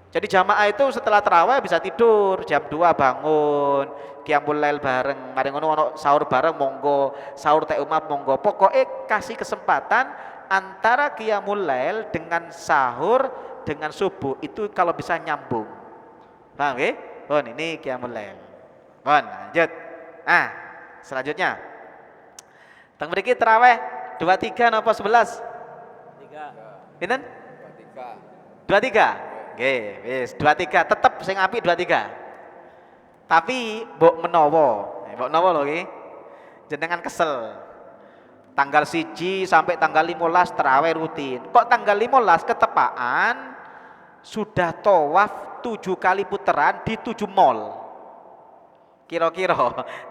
Jadi jamaah itu setelah tarawih bisa tidur, jam 2 bangun, qiyamul lail bareng, mari ngono ono sahur bareng monggo, sahur teh umat monggo. Pokoknya kasih kesempatan antara qiyamul lail dengan sahur dengan subuh itu kalau bisa nyambung. Paham nggih? Bon, ini qiyamul lail. Bon, lanjut. Nah, selanjutnya. Teng mriki tarawih 23 napa 11? 3. Pinten? 23. Nggih, wis 23 tetep sing apik 23. Tapi mbok menawa lho nggih. Jenengan kesel. Tanggal 1 sampai tanggal 15 tarawih rutin. Kok tanggal 15 ketepaan sudah tawaf 7 kali puteran di 7 mall. Kira-kira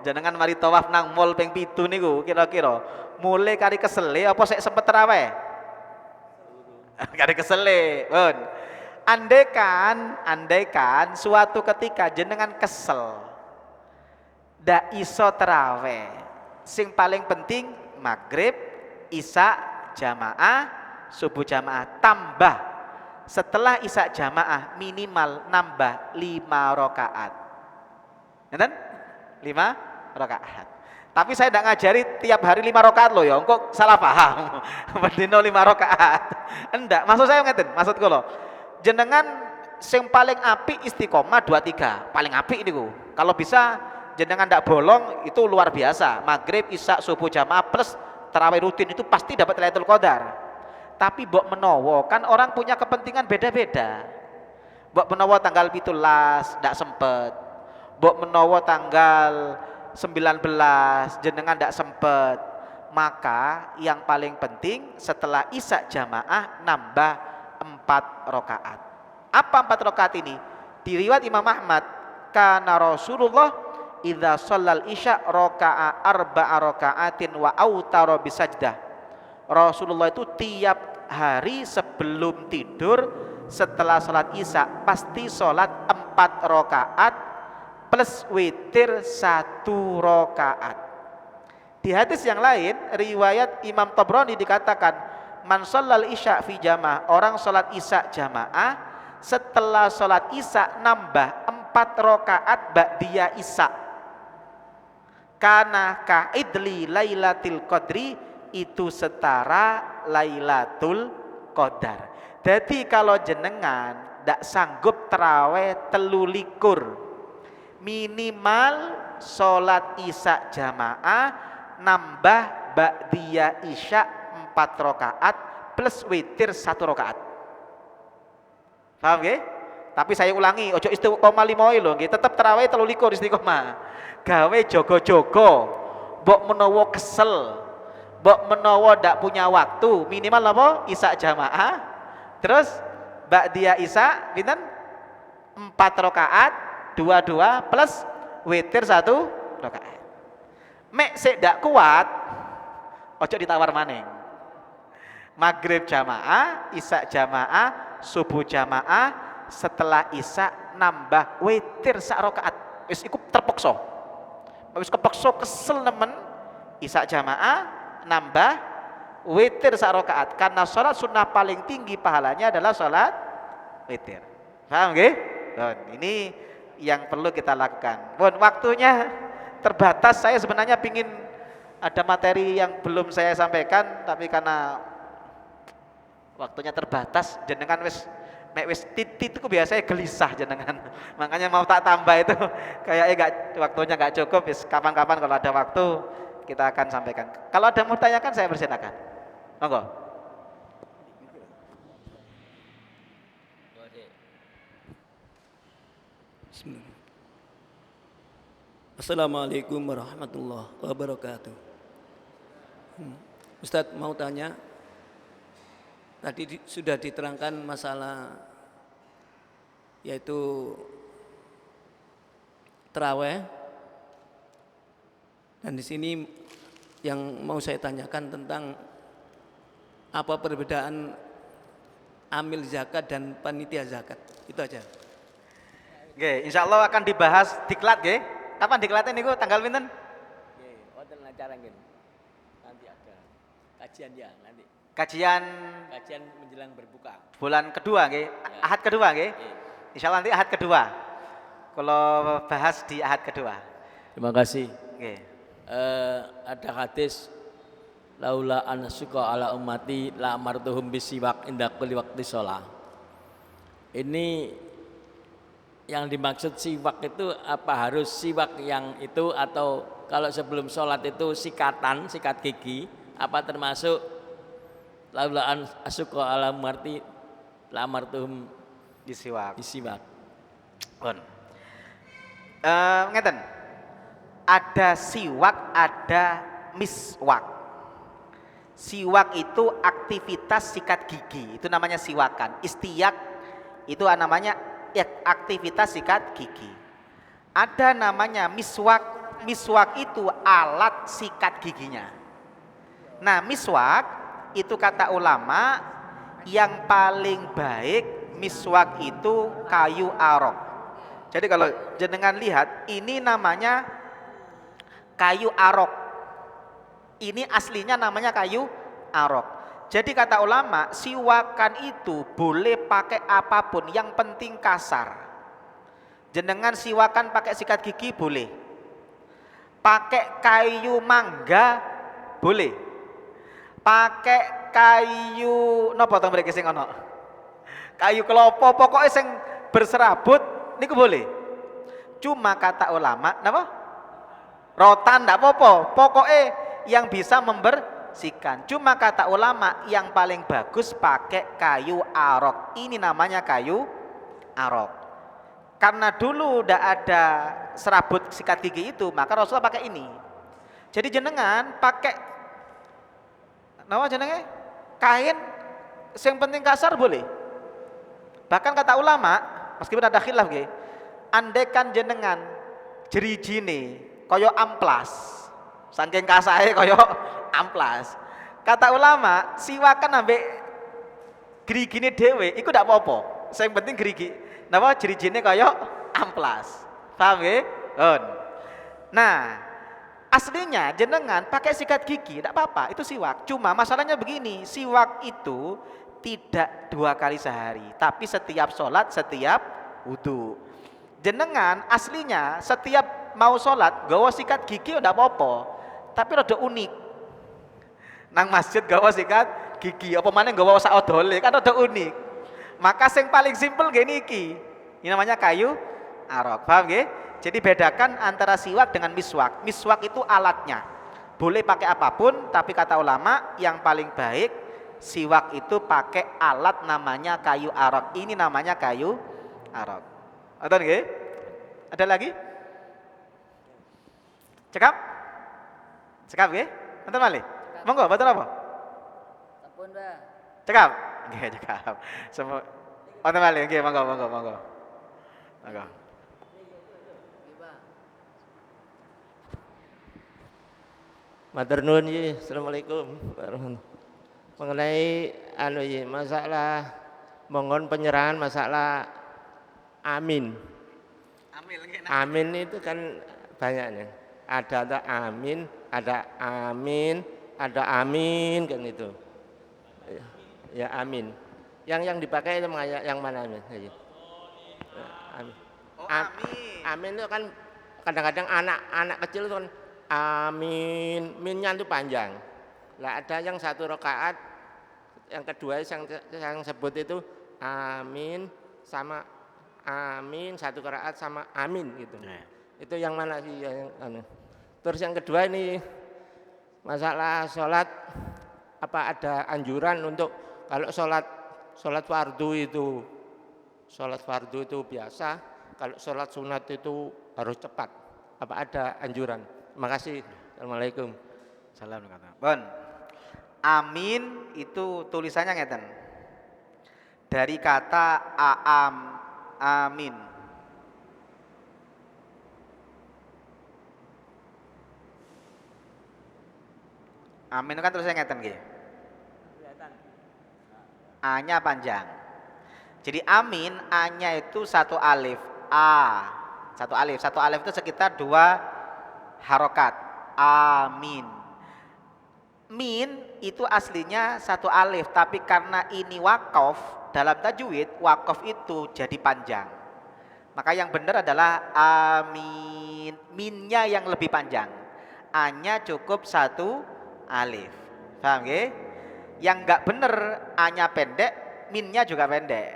jenengan mari tawaf nang mall ping 7 niku kira-kira mulai kari kesele apa sik sempet tarawih? Kari kesele, pun. Andaikan suatu ketika jenengan kesel ndak iso tarawih, sing paling penting maghrib, isya jamaah, subuh jamaah, tambah setelah isya jamaah minimal nambah 5 rakaat. Ngeten? 5 rakaat. Tapi saya tidak ngajari tiap hari 5 rakaat loh ya, engkau salah paham. Berdino 5 rakaat. Enggak, maksud saya ngeten, maksudku loh. Jenengan sing paling apik istiqomah 23, paling apik niku. Kalau bisa jenengan ndak bolong itu luar biasa. Maghrib, isya, subuh jamaah plus tarawih rutin itu pasti dapat Lailatul Qadar. Tapi mbok menawa kan orang punya kepentingan beda-beda. Mbok menawa tanggal 17 ndak sempet. Mbok menawa tanggal 19 jenengan ndak sempet. Maka yang paling penting setelah isya jamaah nambah 4 rakaat. Apa 4 rakaat ini? Di riwayat Imam Ahmad, kana Rasulullah idza shallal isya raka'a arba'a raka'atin wa autara bisajdah. Rasulullah itu tiap hari sebelum tidur setelah sholat isya pasti sholat 4 rakaat plus witir 1 rakaat. Di hadis yang lain riwayat Imam Tabrani dikatakan man shallal isya fi jamaah, orang sholat isya jamaah setelah sholat isya nambah 4 rakaat ba'diyah isya kana ka'idli lailatul qadri, itu setara Lailatul Qadar. Jadi kalau jenengan ndak sanggup terawih 23 minimal sholat isya jamaah nambah ba'diyah isya 4 rakaat plus witir 1 rakaat. Paham nggih? Tapi saya ulangi, ojo istiqomah 5 lho nggih, tetep tarawih 23 istiqomah. Gawe jogo-jogo, mbok menawa kesel, mbok menawa ndak punya waktu, minimal apa? Isya jamaah. Terus ba'diyah isya pinten? 4 rakaat, 22 plus witir 1 rakaat. Mek sik ndak kuat, ojo ditawar maning. Maghrib jamaah, isya jamaah, subuh jamaah, setelah isya nambah witir 1 rakaat. Wis iku terpaksa. Wis kepaksa kesel nemen, isya jamaah nambah witir 1 rakaat. Karena sholat sunnah paling tinggi pahalanya adalah sholat witir. Paham nggih? Ini yang perlu kita lakukan. Waktunya terbatas, saya sebenarnya pingin ada materi yang belum saya sampaikan, tapi karena waktunya terbatas, jenengan wis titit itu biasanya gelisah jenengan, makanya mau tak tambah itu kayaknya waktunya nggak cukup. Kapan-kapan kalau ada waktu kita akan sampaikan. Kalau ada mau tanyakan saya persilakan, monggo. Bismillah. Assalamualaikum warahmatullahi wabarakatuh. Ustadz mau tanya, tadi sudah diterangkan masalah yaitu tarawih, dan di sini yang mau saya tanyakan tentang apa perbedaan amil zakat dan panitia zakat, itu aja. Oke, insya Allah akan dibahas diklat nggih. Kapan diklatnya niku tanggal pinten? Nggih, wonten acara nggih. Nanti ada kajian ya nanti. Kajian menjelang berbuka. Bulan kedua nggih, ya. Ahad kedua nggih. Insya Allah nanti ahad kedua. Kalau bahas di ahad kedua. Terima kasih. Nggih. Ada hadis laula anasuka ala ummati la amartuhum bisiwak inda kulli waqti shalah. Ini yang dimaksud siwak itu apa, harus siwak yang itu atau kalau sebelum sholat itu sikat gigi, apa termasuk laulaan asuqa ala marti la amartuhum Disiwak. Bon. Ngeten. Ada siwak, ada miswak. Siwak itu aktivitas sikat gigi, itu namanya siwakan. Istiyak itu namanya aktivitas sikat gigi. Ada namanya miswak. Miswak itu alat sikat giginya. Nah, miswak itu kata ulama yang paling baik miswak itu kayu arok. Jadi kalau jenengan lihat ini namanya kayu arok. Ini aslinya namanya kayu arok. Jadi kata ulama, siwakan itu boleh pakai apapun, yang penting kasar. Jenengan siwakan pakai sikat gigi boleh. Pakai kayu mangga boleh. Pakai kayu napa to mriki sing ana? Kayu klopo, pokoknya sing berserabut niku boleh. Cuma kata ulama, napa? Rotan ndak apa-apa. Pokoknya yang bisa sikan. Cuma kata ulama yang paling bagus pakai kayu arok. Ini namanya kayu arok. Karena dulu udah ada serabut sikat gigi itu, maka Rasulullah pakai ini. Jadi jenengan pakai nama jenenge kain yang penting kasar boleh. Bahkan kata ulama, meskipun ada khilaf nggih, andaikan jenengan jerijine kaya amplas, saking kasae kaya amplas. Kata ulama, siwakan ambek gerigine dhewe iku ndak apa-apa. Sing penting gerigi napa jerijine kaya amplas. Paham nggih? Nah, aslinya jenengan pakai sikat gigi tidak apa-apa, itu siwak. Cuma masalahnya begini, siwak itu tidak 2 kali sehari, tapi setiap sholat, setiap wudhu. Jenengan aslinya setiap mau sholat gawa sikat gigi tidak apa-apa, tapi rada unik. Nang masjid gawa sikat gigi, apa mana gawa sak odole, kan rada unik. Maka yang paling simpel gini iki, ini namanya kayu arok. Paham nggih? Jadi bedakan antara siwak dengan miswak. Miswak itu alatnya, boleh pakai apapun, tapi kata ulama yang paling baik siwak itu pakai alat namanya kayu arok. Ini namanya kayu arok. Ada nggih? Ada lagi? Cekap? Cekap nggih? Enten malih? Monggo, mboten apa? Sampun, Pak. Cekap? Nggih, cekap. Semua enten malih nggih, monggo. Monggo. Matur nuwun nggih. Assalamualaikum warahmatullahi. Mengenai masalah mohon penyerahan masalah amin. Amin itu kan banyaknya. Ada amin, ada amin, ada amin kan itu. Ya amin. Yang dipakai itu yang mana amin? Amin. Amin itu kan kadang-kadang anak kecil itu kan amin, minnya itu panjang. Lah ada yang 1 rakaat, yang kedua yang sebut itu amin sama amin, 1 rakaat sama amin gitu. Itu yang mana sih yang Terus yang kedua ini masalah sholat, apa ada anjuran untuk kalau sholat fardu itu biasa, kalau sholat sunat itu harus cepat. Apa ada anjuran? Terima kasih. Assalamualaikum. Salam kata. Bon. Amin itu tulisannya ngeten. Dari kata amin. Amin itu kan tulisannya ngeten nggih. A-nya panjang. Jadi amin, A-nya itu 1 alif. A. 1 alif. 1 alif itu sekitar 2 harokat. Amin. Min itu aslinya 1 alif, tapi karena ini wakof, dalam tajwid wakof itu jadi panjang. Maka yang benar adalah amin. Minnya yang lebih panjang. A-nya cukup 1 alif. Paham nggih? Yang enggak benar A-nya pendek, minnya juga pendek.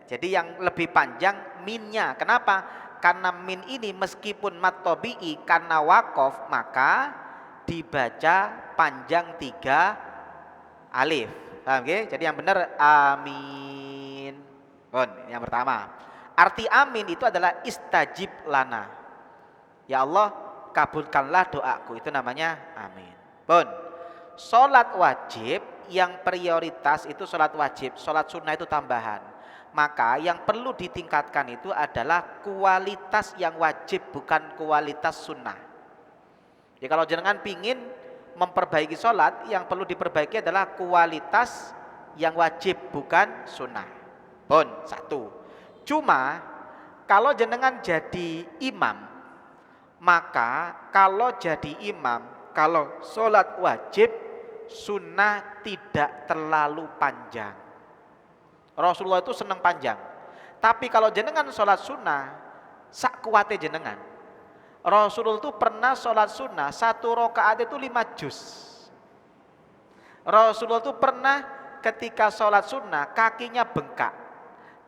Jadi yang lebih panjang minnya. Kenapa? Karena min ini meskipun mat tabi'i karena wakof, maka dibaca panjang 3 alif. Paham nggih? Jadi yang benar amin. Bon, yang pertama. Arti amin itu adalah istajib lana. Ya Allah, kabulkanlah doaku. Itu namanya amin. Bon. Salat wajib yang prioritas itu salat wajib, salat sunnah itu tambahan. Maka yang perlu ditingkatkan itu adalah kualitas yang wajib, bukan kualitas sunnah. Jadi kalau jenengan pingin memperbaiki sholat, yang perlu diperbaiki adalah kualitas yang wajib, bukan sunnah. Bon, 1. Cuma kalau jenengan jadi imam, maka kalau jadi imam, kalau sholat wajib, sunnah tidak terlalu panjang. Rasulullah itu senang panjang. Tapi kalau jenengan sholat sunnah, sak kuate jenengan. Rasulullah itu pernah sholat sunnah 1 rakaat itu 5 juz. Rasulullah itu pernah ketika sholat sunnah kakinya bengkak.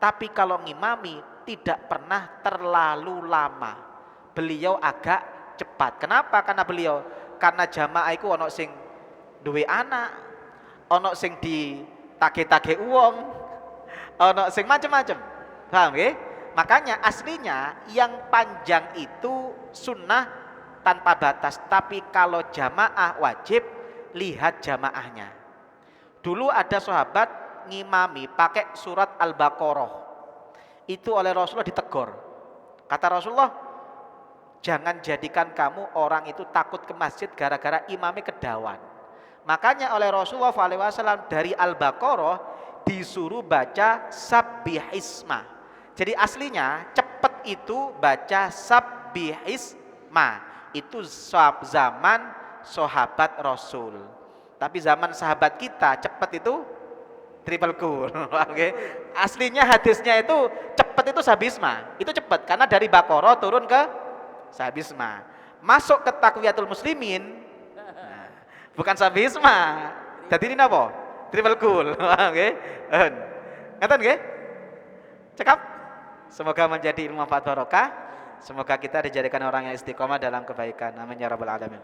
Tapi kalau ngimami tidak pernah terlalu lama. Beliau agak cepat. Kenapa? Karena jamaah itu ono sing duwe anak, ono sing ditagih-tagih uang, ono sing macem-macem. Paham nggih? Makanya aslinya yang panjang itu sunnah tanpa batas, tapi kalau jamaah wajib lihat jamaahnya. Dulu ada sahabat ngimami pakai surat Al-Baqarah. Itu oleh Rasulullah ditegur. Kata Rasulullah, jangan jadikan kamu orang itu takut ke masjid gara-gara imamnya kedawan. Makanya oleh Rasulullah SAW dari Al-Baqarah disuruh baca sabbihisma. Jadi aslinya cepet itu baca sabbihisma. Itu zaman sahabat Rasul. Tapi zaman sahabat kita cepet itu triple cool. Okay. Aslinya hadisnya itu cepet itu sabisma. Itu cepet karena dari Baqarah turun ke sabisma. Masuk ke takwiyatul muslimin, nah, bukan sabisma. Jadi ini apa? Triple cool. Oke. Ngeten nggih? Cekap. Semoga menjadi ilmu manfaat barokah. Semoga kita dijadikan orang yang istiqomah dalam kebaikan. Amin ya rabbal alamin.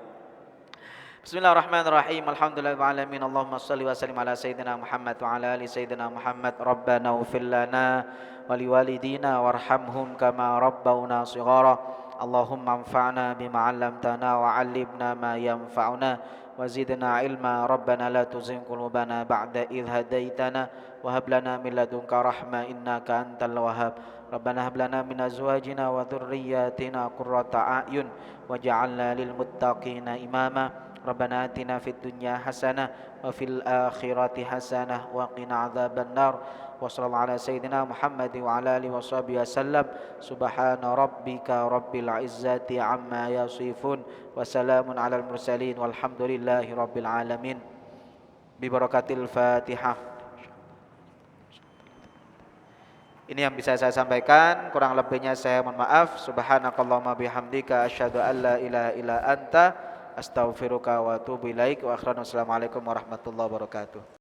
Bismillahirrahmanirrahim. Alhamdulillahil alamin. Allahumma shalli wa sallim ala sayyidina Muhammad wa ala ali sayyidina Muhammad. Rabbana ighfir lana wa liwalidina warhamhum kama rabbawna shighara. Allahumma anfa'na bima 'allamtana wa 'allimna ma yanfa'una wa zidna ilma. Rabbana la tuzigh qulubana ba'da idh hadaitana wa hab lana min ladunka rahmah innaka antal wahhab. Rabbana hab lana min azwajina wa dhurriyyatina qurrata a'yun waj'alna lil muttaqina imama. Rabbana atina fid dunya hasanah wa fil akhirati hasanah wa qina adzabannar. Wa sallallahu ala sayyidina Muhammad wa ala alihi washabihi wasallam. Subhana rabbika rabbil izzati amma yasifun wa salamun alal mursalin walhamdulillahi rabbil alamin. Bi barakatil Fatihah. Ini yang bisa saya sampaikan, kurang lebihnya saya mohon maaf. Subhanakallahumma bihamdika asyhadu an la ilaha illa anta astaghfiruka wa atubu ilaik wa akhirana assalamualaikum warahmatullahi wabarakatuh.